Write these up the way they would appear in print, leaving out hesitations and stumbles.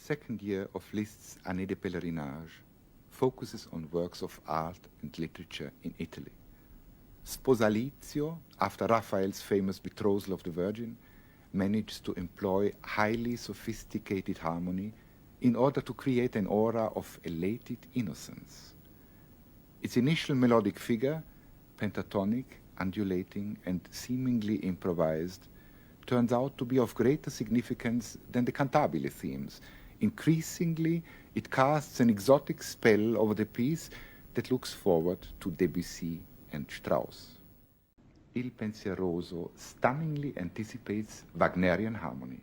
second year of Liszt's Années, pèlerinage focuses on works of art and literature in Italy. Sposalizio, after Raphael's famous Betrothal of the Virgin, managed to employ highly sophisticated harmony in order to create an aura of elated innocence. Its initial melodic figure, pentatonic, undulating, and seemingly improvised, turns out to be of greater significance than the cantabile themes. Increasingly, it casts an exotic spell over the piece that looks forward to Debussy and Strauss. Il Pensieroso stunningly anticipates Wagnerian harmony.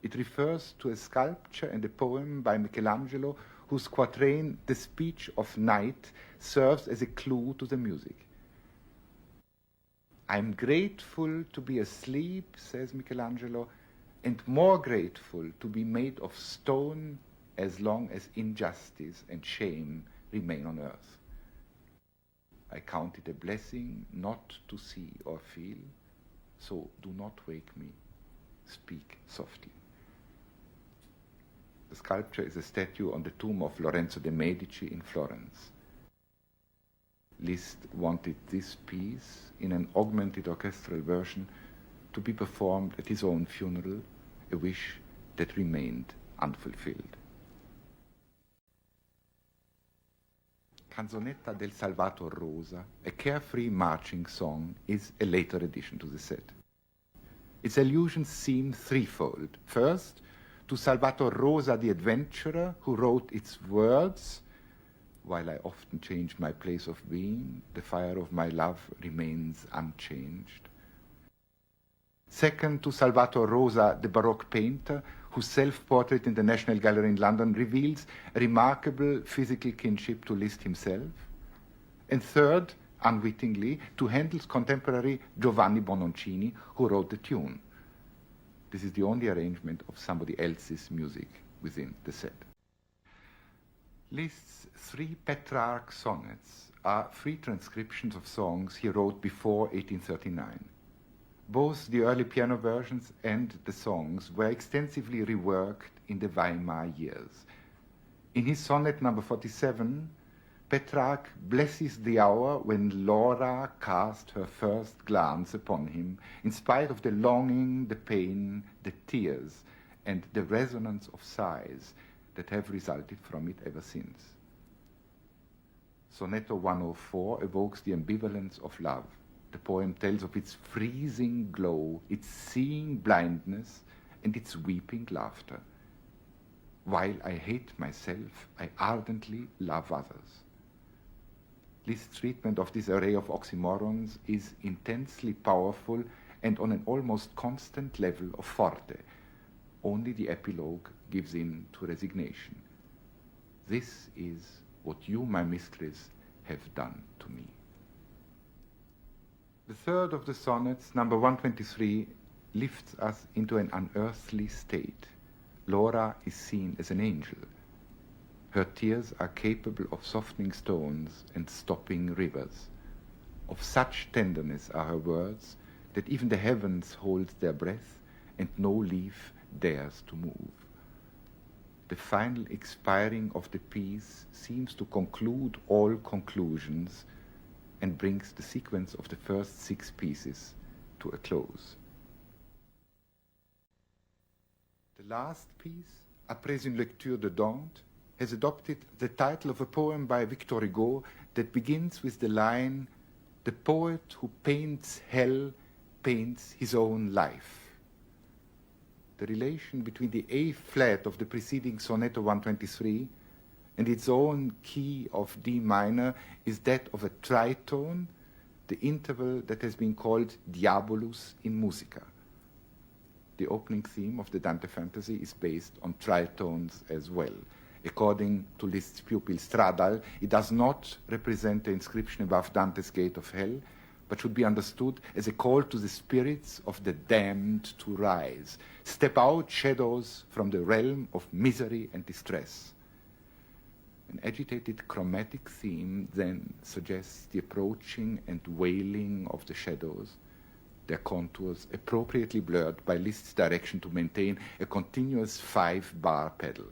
It refers to a sculpture and a poem by Michelangelo whose quatrain, The Speech of Night, serves as a clue to the music. I'm grateful to be asleep, says Michelangelo, and more grateful to be made of stone as long as injustice and shame remain on earth. I count it a blessing not to see or feel, so do not wake me. Speak softly. The sculpture is a statue on the tomb of Lorenzo de' Medici in Florence. Liszt wanted this piece, in an augmented orchestral version, to be performed at his own funeral, a wish that remained unfulfilled. Canzonetta del Salvator Rosa, a carefree marching song, is a later addition to the set. Its allusions seem threefold. First, to Salvator Rosa the adventurer, who wrote its words, "While I often change my place of being, the fire of my love remains unchanged." Second, to Salvator Rosa, the Baroque painter, whose self-portrait in the National Gallery in London reveals a remarkable physical kinship to Liszt himself. And third, unwittingly, to Handel's contemporary Giovanni Bononcini, who wrote the tune. This is the only arrangement of somebody else's music within the set. Liszt's three Petrarch sonnets are free transcriptions of songs he wrote before 1839. Both the early piano versions and the songs were extensively reworked in the Weimar years. In his sonnet number 47, Petrarch blesses the hour when Laura cast her first glance upon him, in spite of the longing, the pain, the tears, and the resonance of sighs that have resulted from it ever since. Sonetto 104 evokes the ambivalence of love. The poem tells of its freezing glow, its seeing blindness, and its weeping laughter. While I hate myself, I ardently love others. Liszt's treatment of this array of oxymorons is intensely powerful and on an almost constant level of forte. Only the epilogue gives in to resignation. This is what you, my mistress, have done to me. The third of the sonnets, number 123, lifts us into an unearthly state. Laura is seen as an angel. Her tears are capable of softening stones and stopping rivers. Of such tenderness are her words that even the heavens hold their breath and no leaf dares to move. The final expiring of the piece seems to conclude all conclusions and brings the sequence of the first 6 pieces to a close. The last piece, Après une lecture de Dante, has adopted the title of a poem by Victor Hugo that begins with the line, "The poet who paints hell paints his own life." The relation between the A flat of the preceding Sonetto 123 and its own key of D minor is that of a tritone, the interval that has been called Diabolus in Musica. The opening theme of the Dante fantasy is based on tritones as well. According to Liszt's pupil Stradal, it does not represent the inscription above Dante's gate of hell, but should be understood as a call to the spirits of the damned to rise. Step out, shadows, from the realm of misery and distress. An agitated chromatic theme then suggests the approaching and wailing of the shadows, their contours appropriately blurred by Liszt's direction to maintain a continuous 5-bar pedal.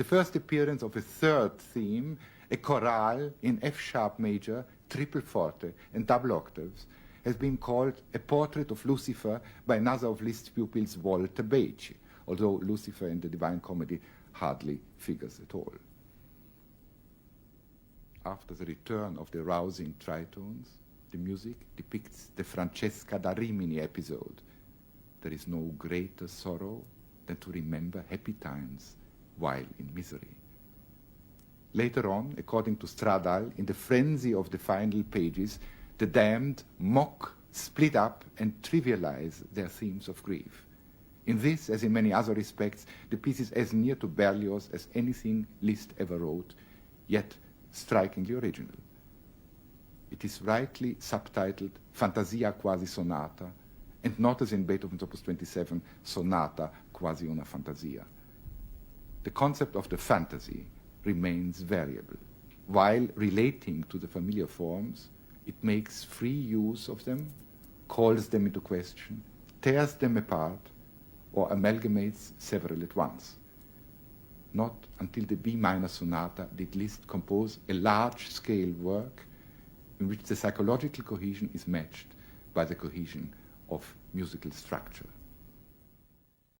the first appearance of a third theme, a chorale in F-sharp major, triple forte, and double octaves, has been called a portrait of Lucifer by another of Liszt's pupils, Walter Beicci, although Lucifer in the Divine Comedy hardly figures at all. After the return of the rousing tritones, the music depicts the Francesca da Rimini episode. There is no greater sorrow than to remember happy times while in misery. Later on, according to Stradal, in the frenzy of the final pages, the damned mock, split up, and trivialize their themes of grief. In this, as in many other respects, the piece is as near to Berlioz as anything Liszt ever wrote, yet strikingly original. It is rightly subtitled Fantasia quasi sonata, and not as in Beethoven's Opus 27, Sonata quasi una fantasia. The concept of the fantasy remains variable. While relating to the familiar forms, it makes free use of them, calls them into question, tears them apart, or amalgamates several at once. Not until the B minor sonata did Liszt compose a large-scale work in which the psychological cohesion is matched by the cohesion of musical structure.